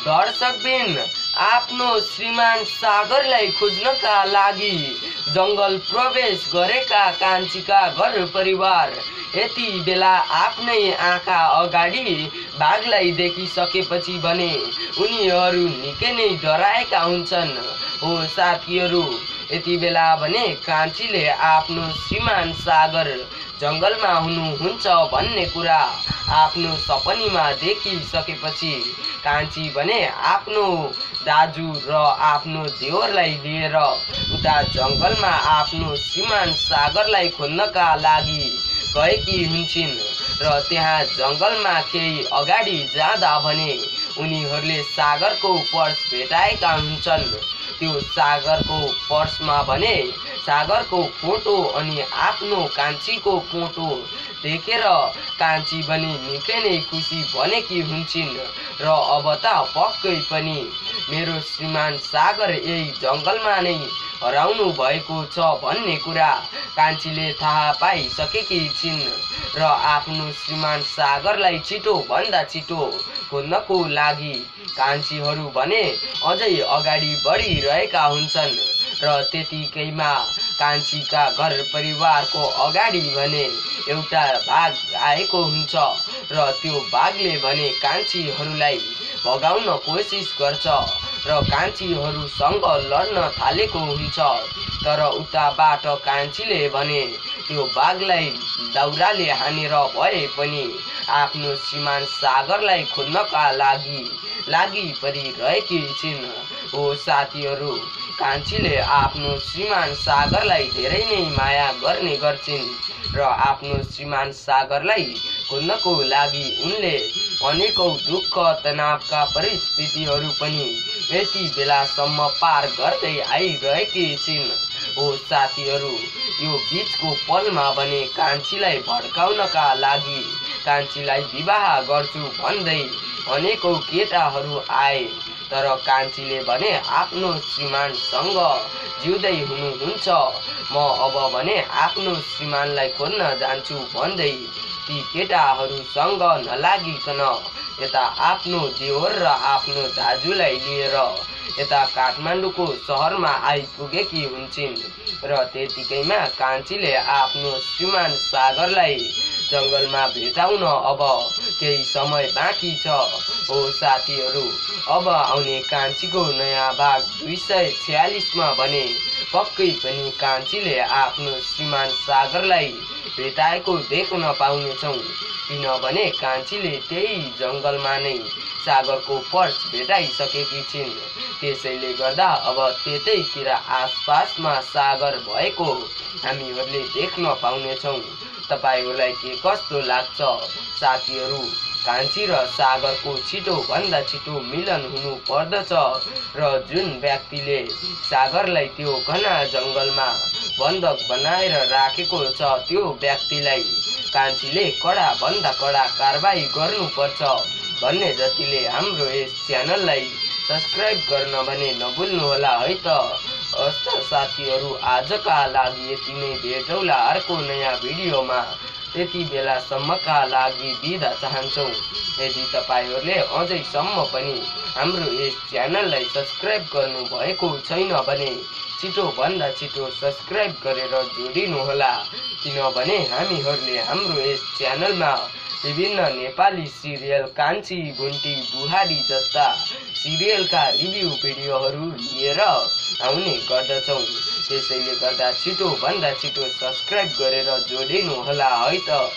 दर्शकबिन आफ्नो श्रीमान सागरलाई खोज्नका लागि जंगल प्रवेश गरेका कान्छीका घर परिवार यति बेला आफ्नै आँखा अगाडि बाघलाई देखिसकेपछि भने उनीहरू निकै नै डराएका हुन्छन्। हो साथीहरू, यति बेला भने कान्छीले आफ्नो श्रीमान सागर जंगलमा हुनुहुन्छ भन्ने कुरा आफ्नो सपनीमा देखिसकेपछि कान्छी भने आफ्नो दाजु र आफ्नो देवरलाई लिएर उता जंगलमा आफ्नो श्रीमान सागरलाई खोज्नका लागि गएकी हुन्छन् र त्यहाँ जंगलमा केही अगाडि जाँदा भने उनीहरूले सागरको पर्स भेटाएका हुन्छन्। त्यो सागरको पर्समा भने सागरको फोटो अनि आफ्नो कान्छीको फोटो देखेर कान्छी पनि निकै नै खुसी बनेकी हुन्छन् र अब त पक्कै पनि मेरो श्रीमान सागर यही जंगलमा नै हराउनु भएको छ भन्ने कुरा कान्छीले थाहा पाइसकेकी छिन् र आफ्नो श्रीमान सागरलाई छिटो भन्दा छिटो खोज्नको लागि कान्छीहरू भने अझै अगाडि बढिरहेका हुन्छन् र त्यतिकैमा कान्छीका घर परिवारको अगाडि भने एउटा बाघ आएको हुन्छ र त्यो बाघले भने कान्छीहरूलाई भगाउन कोसिस गर्छ र कान्छीहरूसँग लड्न थालेको हुन्छ। तर उताबाट कान्छीले भने त्यो बाघलाई दाउराले हानेर भए पनि आफ्नो श्रीमान सागरलाई खोज्नका लागि परिरहेकी छिन्। हो साथीहरू, कान्छीले आफ्नो श्रीमान सागरलाई धेरै नै माया गर्ने गर्छिन् र आफ्नो श्रीमान सागरलाई खोज्नको लागि उनले अनेकौं दुःख तनावका परिस्थितिहरू पनि यति बेलासम्म पार गर्दै आइरहेकी छिन्। हो साथीहरू, यो बीचको पलमा भने कान्छीलाई भड्काउनका लागि कान्छीलाई विवाह गर्छु भन्दै अनेकौं केटाहरू आए, तर कान्छीले भने आफ्नो श्रीमानसँग जिउँदै हुनुहुन्छ, म अब भने आफ्नो श्रीमानलाई खोज्न जान्छु भन्दै ती केटाहरूसँग नलागिकन यता आफ्नो देवर र आफ्नो दाजुलाई लिएर यता काठमाडौँको सहरमा आइपुगेकी हुन्छन् र त्यतिकैमा कान्छीले आफ्नो श्रीमान सागरलाई जंगलमा भेटाउन अब केही समय बाँकी छ। हो साथीहरू, अब आउने कान्छीको नयाँ भाग 246 मा भने पक्कै पनि कान्छीले आफ्नो श्रीमान सागरलाई भेटाएको देख्न पाउनेछौँ, किनभने कान्छीले त्यही जंगलमा नै सागरको पर्स भेटाइसकेकी छिन्। त्यसैले गर्दा अब त्यतैतिर आसपासमा सागर भएको हामीहरूले देख्न पाउनेछौँ। तपाईहरूलाई के कस्तो लाग्छ साथीहरू? कान्छी र सागरको छिटो भन्दा छिटो मिलन हुनु पर्दछ र जुन व्यक्तिले सागरलाई त्यो घना जंगलमा बन्धक बनाएर राखेको छ त्यो व्यक्तिलाई कान्छीले कडा भन्दा कडा कारबाही गर्नुपर्छ भन्ने जतिले हाम्रो यस च्यानललाई सब्स्क्राइब गर्न भने नभुल्नुहोला है त। हस्त साथीहरू, आजका लागि यति नै, भेटौँला अर्को नयाँ भिडियोमा। त्यति बेलासम्मका लागि बिदा चाहन्छौँ। यदि तपाईहरूले अझैसम्म पनि हाम्रो यस च्यानललाई सब्स्क्राइब गर्नु भएको छैन भने छिटो भन्दा छिटो सब्स्क्राइब गरेर जोडिनुहोला, किनभने हामीहरूले हाम्रो यस च्यानलमा विभिन्न नेपाली सिरियल कान्छी, बुन्टी, बुहारी जस्ता सिरियलका रिभ्यू भिडियोहरू लिएर आउने गर्दछौँ। त्यसैले गर्दा छिटो भन्दा छिटो सब्स्क्राइब गरेर जोडिनुहोला है त।